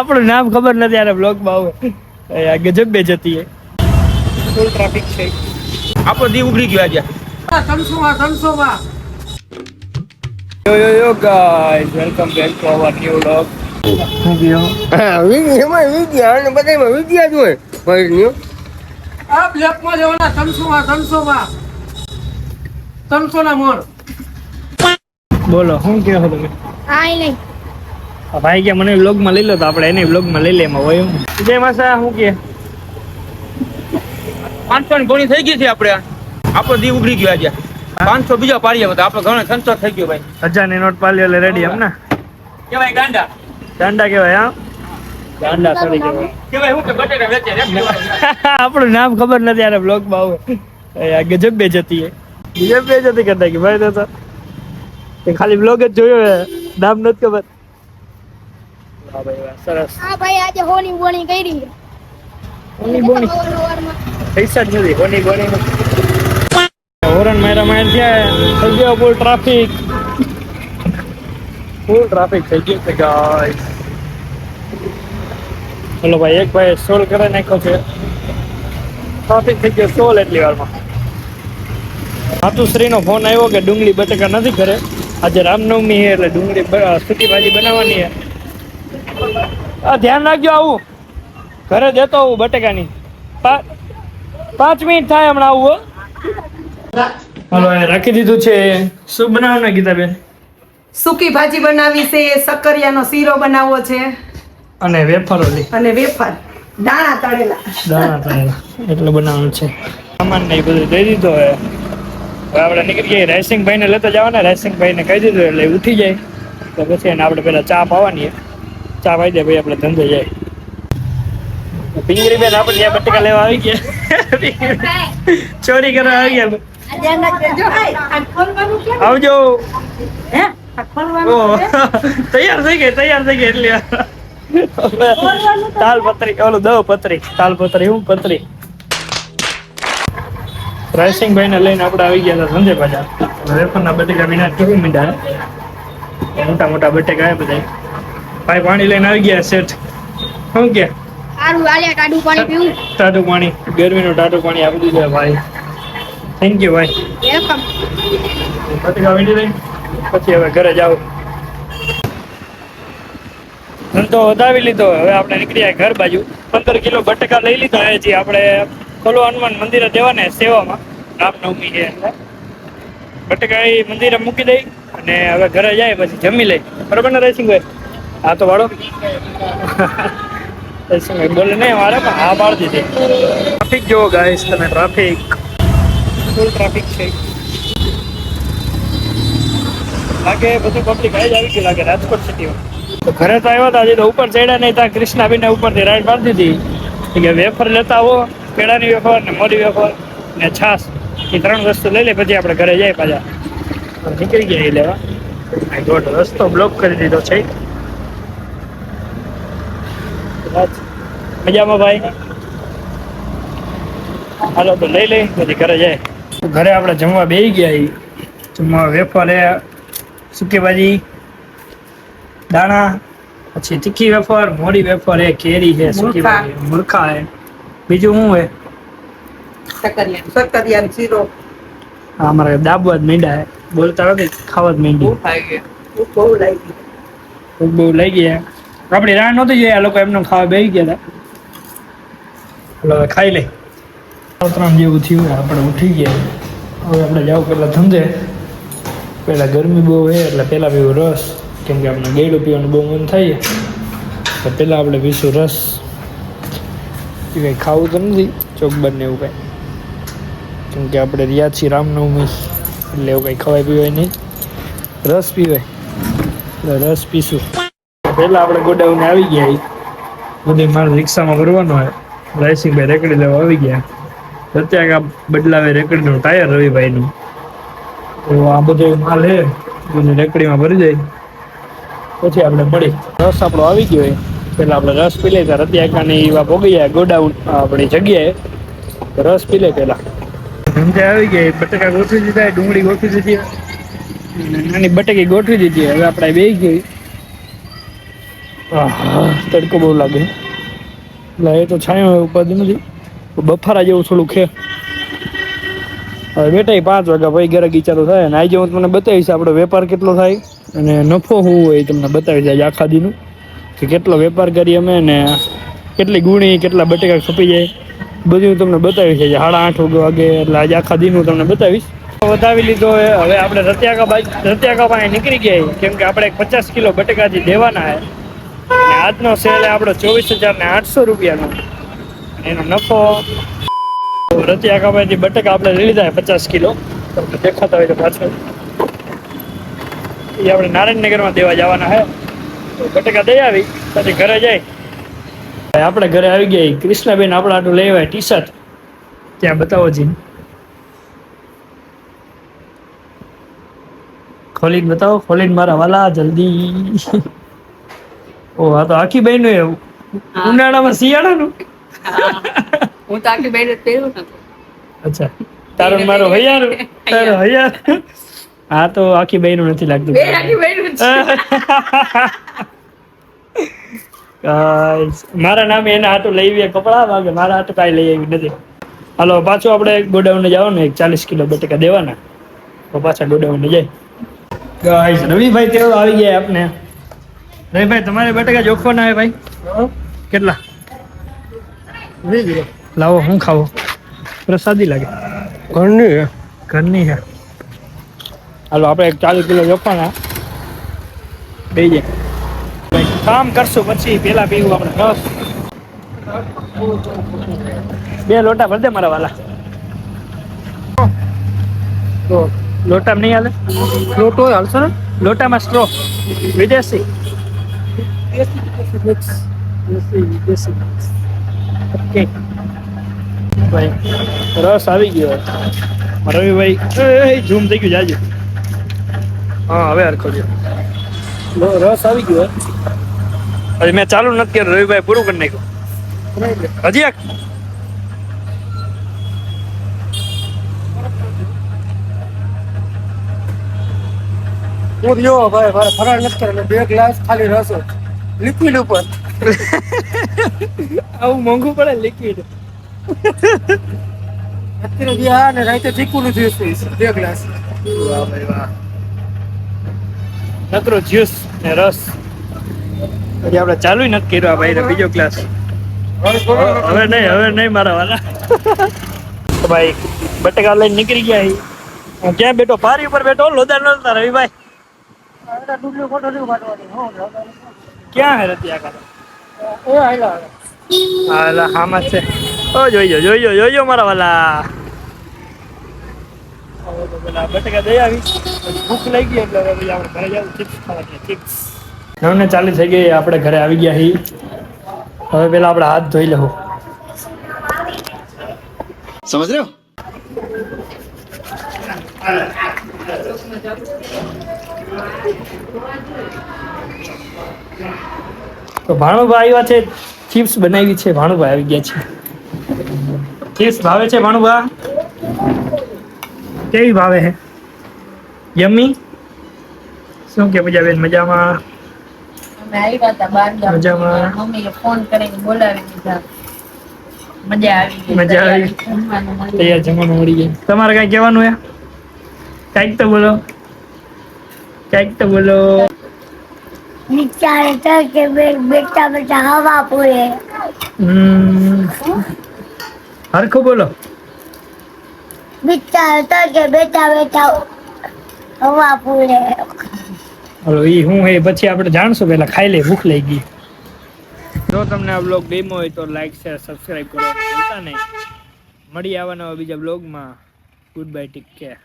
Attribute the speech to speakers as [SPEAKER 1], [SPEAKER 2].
[SPEAKER 1] આપણું નામ ખબર નથી આને બ્લોગમાં આવે ગજબ બે જતી હે ફૂલ ટ્રાફિક છે આપણો દી ઉગડી ગયો આજે 300 yo guys welcome back to our new vlog
[SPEAKER 2] એમાં વિદ્યા અને બધામાં વિદ્યા જ હોય ભાઈ
[SPEAKER 1] આ બ્લેકમાં લેવાના 300 ના મોર બોલો શું કહો છો તમે
[SPEAKER 3] આઈ નહીં
[SPEAKER 1] ભાઈ કે મને વ્લોગમાં લઈ લો તો આપણે એને વ્લોગમાં લઈ લે એમાં હોય જય માસા શું કે 500 ગોળી થઈ ગઈ છે આપણે આપણો દી ઉગડી ગયો આજે 500 બીજા પાડીએ તો આપણે ઘણો સંતોષ થઈ ગયો ભાઈ 1000 ની નોટ પાડી એટલે રેડી એમ ને કેવાય ગાંડા ગાંડા કેવાય હા ગાંડા સોરી કેવાય હું કે બટેટા વેચે રે આપણું નામ ખબર નથી આને બ્લોગમાં આવે ગજબ બે જતી હે ગજબ બે જતી કરતા કે ભાઈ તો ખાલી બ્લોગ જ જોયો હે નામ નથી ખબર વાહ ભાઈ વાહ સરસ
[SPEAKER 3] હા ભાઈ આજે હોની બોની કરી
[SPEAKER 1] હોની બોની પૈસા જ નથી હોની બોની હોરન મારા માર થયા થઈ ગયો ફૂલ ટ્રાફિક થઈ ગયો છે ગાઈસ ચલો ભાઈ એક ભાઈ સોલ્વ કરી નાખ્યો છે ટ્રાફિક થઈ ગયો સોલ એટલી વારમાં માતુશ્રીનો ફોન આવ્યો કે ડુંગળી બટેકા નથી કરે આજે રામનવમી છે એટલે ડુંગળી સૂકી ભાજી બનાવવાની છે ધ્યાન રાખજો આવું ઘરે દેતો આવું બટેકાની 5 મિનિટ થાય હમણાં આવું હાલો રાખી દીધું છે શું બનાવવાના ગીતાબેન
[SPEAKER 4] સૂકી ભાજી બનાવી છે સક્કરિયાનો શીરો બનાવવો છે
[SPEAKER 1] અને વેફરો
[SPEAKER 4] અને વેફર દાણા તળેલા
[SPEAKER 1] એટલું બનાવવાનું છે સામાન ને બધું દઈ દીધો હવે આપણે નીકળી જઈએ રાયસિંગભાઈ ને લેતા જવાના રાયસિંગભાઈ ને કહી દીધું એટલે ઉઠી જાય તો પછી એને આપણે પેલા ચા પાવાની ચા પાઈ દે ભાઈ આપણે ધંધે જાય પિંગરી બેન આપણે ત્યાં બટેકા લેવા આવી ગયા ચોરી કરવા આવી ગયા આવજો તૈયાર થઈ ગઈ એટલે તાલપત્રી ઓલું દવ પત્રી તાલપત્રી હું પત્રી રાયસિંગભાઈ ને લઈને આપણે આવી ગયા હતા ધંધે બજાર વેફરના બટેકા વિના કેવું મીંડા મોટા મોટા બટેકા આવે બધા ભાઈ પાણી લઈને આવી ગયા શેઠ શું કે
[SPEAKER 3] સારું આલ્યા ટાડું પાણી પીવું
[SPEAKER 1] ટાટું પાણી ગરમીનું ટાટું પાણી આપી દીધું ભાઈ થેન્ક યુ ભાઈ
[SPEAKER 3] વેલકમ
[SPEAKER 1] બટેકા વીણી લઈ પછી હવે ઘરે જાવ ધંધો વધાવી લીધો હવે આપણે નીકળી ગયા ઘર બાજુ 15 કિલો બટેકા લઈ લીધા હજી આપણે ખોલો હનુમાન મંદિરે દેવાને સેવામાં રામનવમી છે એટલે બટેકા એ મંદિરે મૂકી દઈ અને હવે ઘરે જાય પછી જમી લઈ બરોબર ને રાયસિંગભાઈ હા તો વાળો રાયસિંગભાઈ બોલે નહીં મારે પણ હા પાડી દીધી ટ્રાફિક જોવો ગાઈસ તમે ટ્રાફિક ફૂલ ટ્રાફિક છે લાગે બધું પબ્લિક આવી જ આવી ગયું લાગે રાજકોટ સિટીમાં તો ઘરે તો આવ્યા હતા હજી તો ઉપર ચડ્યા નહીં ત્યાં કૃષ્ણાબીને ઉપરથી રાઈડ પાડી દીધી કે વેફર લેતા આવો કેળાની વેફર ને મોડી વેફર ને છાશ એ 3 વસ્તુ લઈ લે પછી આપણે ઘરે જાય પાછા નીકળી ગયા એ લેવા દોઢ રસ્તો બ્લોક કરી દીધો છે મજામાં ભાઈ હાલો તો લઈ લઈ પછી ઘરે જાય ઘરે આપણે જમવા બેસી ગયા જમવા વેફર એ સૂકી ભાજી દાણા પછી તીખી વેફર મોડી વેફર એ કેરી છે સૂકી ભાજી મૂર્ખા હે બીજું શું હે
[SPEAKER 4] સક્કરિયાનો શીરો
[SPEAKER 1] હા અમારે દાબવા જ માંડ્યા હે બોલતા નથી ખાવા જ માંડી
[SPEAKER 4] બહુ લાગી
[SPEAKER 1] બહુ લઈ ગયા આપણી રાહ નહોતી જોઈએ આ લોકો એમને ખાવા બેસી ગયા હતા હવે ખાઈ લે 3 જેવું થયું આપણે ઉઠી ગયા હવે આપણે જાવ પેલા ધંધે પેલા ગરમી બહુ છે એટલે પેલા પીવું રસ કેમ કે આપણે ગેડું પીવાનું બહુ મન થાય તો પેલા આપણે પીશું રસ એ કંઈ ખાવું તો નથી ચોકબર ને એવું કાંઈ કેમ કે આપણે રહ્યા છીએ રામનવમી એટલે એવું કંઈ ખવાય પીવાય નહીં રસ પીવાય એટલે રસ પીશું પહેલાં આપણે ગોડાઉને આવી ગયા બધી મારે રિક્ષામાં ભરવાનો હોય રાયસિંગભાઈ રેકડી લેવા આવી ગયા અત્યારે આ બદલાવે રેકડીનું ટાયર રવિભાઈનું તો આ બધો માલ હે બધું રેકડીમાં ભરી જાય પછી આપણે મળી રસ આપણો આવી ગયો હોય પેલા આપણે રસ પી લઈએ ત્યારે અત્યારે એવા ભોગી જાય ગોડાઉન આપણી જગ્યાએ રસ પી લે પેલા ધંધે આવી ગયા બટેકા ગોઠવી દીધા ડુંગળી ગોઠવી દીધી નાની બટેકી ગોઠવી દીધી હવે આપણે બે ગઈ તડકો બહુ લાગે એટલે એ તો છાંયો ઉપાધિ નથી બફારા જેવું થોડું ખે હવે બેટા 5 વાગ્યા પછી ગરાગી ચાલુ થાય અને આજે હું તમને બતાવીશ આપણો વેપાર કેટલો થાય અને નફો શું હોય તમને બતાવીશ આજે આખા દીનું કે કેટલો વેપાર કરીએ અમે ને કેટલી ગુણી કેટલા બટેકા ખપી જાય બધું તમને બતાવીશ આજે 8:30 વાગે એટલે આજે આખા દીનું તમને બતાવીશ વધાવી લીધો હવે આપણે રતિયાકા પાસે નીકળી ગયા કેમ કે આપણે 50 કિલો બટેકાથી દેવાના છે અને આજનો સેલ આપણો 24,800 રૂપિયાનો એનો નફો રતિયાકા પાસેથી બટેકા આપણે લઈ લીધા 50 કિલો તમને દેખાતા હોય તો પાછળ એ આપણે નારાયણનગરમાં દેવા જવાના છે તો બટેકા દઈ આવી પછી ઘરે જાય આપણે ઘરે આવી ગયા કૃષ્ણાબેન આપણા આટલું લઈ આવ્યા ટી શર્ટ ત્યાં બતાવો જી ખોલીને બતાવો ખોલીને મારા વાલા જલ્દી ઓ આ તો આખી બહેનો એવું ઉનાળામાં શિયાળાનું
[SPEAKER 4] હું તો આખી બેડ પહેરું ને
[SPEAKER 1] અચ્છા તારો ને મારો હૈયારું તારો હૈયાર હા તો આખી બહેનું નથી લાગતું
[SPEAKER 4] બે આખી બેડ
[SPEAKER 1] Guys, મારા નામે એના હાટું લઈ આવ્યા કપડા વાગે મારા હાટું કાંઈ લઈ આવી નથી હાલો પાછું આપણે ગોડાઉન જવાનું 40 કિલો બટેકા દેવાના તો પાછા ગોડાઉન જાય ગાઈસ રવિભાઈ કેવો આવી ગયા આપને રવિભાઈ તમારે બટેકા જોખો ના આવે ભાઈ કેટલા લાવો હું ખાવો પ્રસાદી લાગે ઘરની છે હાલો આપણે 40 કિલો જોખવાના દઈ જાય ભાઈ કામ કરશું પછી પેલા પીવું આપણે રસ 2 લોટા ભર દે મારા વાલા તો લોટામાં નહીં હાલે લોટો હાલશે ને લોટામાં સ્ટ્રો વિદેશી ઓકે ભાઈ રસ આવી ગયો રવિભાઈ ઝૂમ થઈ ગયું જાજુ હા હવે હરખો રસ આવી ગયો હજી મેં ચાલુ નથી કર્યું રવિભાઈ પૂરું કરી નાખ્યું હજી એક
[SPEAKER 2] હું જો ભાઈ મારે ફરાળ નથી કરે 2 ગ્લાસ ખાલી રસ લિક્વિડ ઉપર
[SPEAKER 1] આવું મોંઘું પડે લિક્વિડ
[SPEAKER 2] અત્યારે જે આ ને રાતે ચીકુનું જ્યુસ પીશ 2 ગ્લાસ
[SPEAKER 1] વાહ ભાઈ વાહ નકરો જ્યુસ ને રસ હજી આપણે ચાલુ નથી કર્યો ભાઈ બીજો ક્લાસ હવે નહીં મારા વાલા તો ભાઈ બટેકા લઈને નીકળી ગયા હું ક્યાં બેઠો પારી ઉપર બેઠો લોદા નતા રવિભાઈ ક્યાં હે રતિયા હાલા હામાં છે ઓ જોઈજો મારા વાલા બટેકા દઈ આવી ભૂખ લઈ ગઈ એટલે હવે આપણે ઘરે જાવ ચિપ્સ ખાવા ગયા ચિપ્સ 9:40 થઈ ગઈ આપણે ઘરે આવી ગયા હી હવે પેલા આપણે હાથ ધોઈ લેવું
[SPEAKER 5] समझ रहे हो
[SPEAKER 1] તો ભાણુભા આવ્યા છે ચિપ્સ બનાવી છે ભાણુભા આવી ગયા છે ચિપ્સ ભાવે છે ભાણુભા કેવી ભાવે છે યમ્મી શું કે પૂજાબેન મજામાં
[SPEAKER 6] અમે આવ્યા હતા બાર ગામ
[SPEAKER 1] મજામાં.
[SPEAKER 6] મમ્મીએ ફોન કરીને બોલાવી દીધા મજા આવી ગઈ
[SPEAKER 1] મજા આવી.
[SPEAKER 6] જમવાનું મળી
[SPEAKER 1] તૈયાર જમવાનું મળી ગયું તમારે કઈ કહેવાનું હે કાંઈક તો બોલો
[SPEAKER 3] વિચારે તો કે બેટા બેટા હવા પૂરે
[SPEAKER 1] હરખું બોલો
[SPEAKER 3] વિચારે તો કે બેટા બેટા હવા પૂરે
[SPEAKER 1] હલો ઈ હું હે પછી આપણે જાણશું પેલા ખાઈ લે ભૂખ લઈ ગઈ જો તમને આ બ્લોગ ગમ્યો હોય તો લાઈક શેર સબસ્ક્રાઇબ કરવાનું ભૂલતા નહીં મળી આવવાના બીજા બ્લોગમાં ગુડ બાય ટેક કેર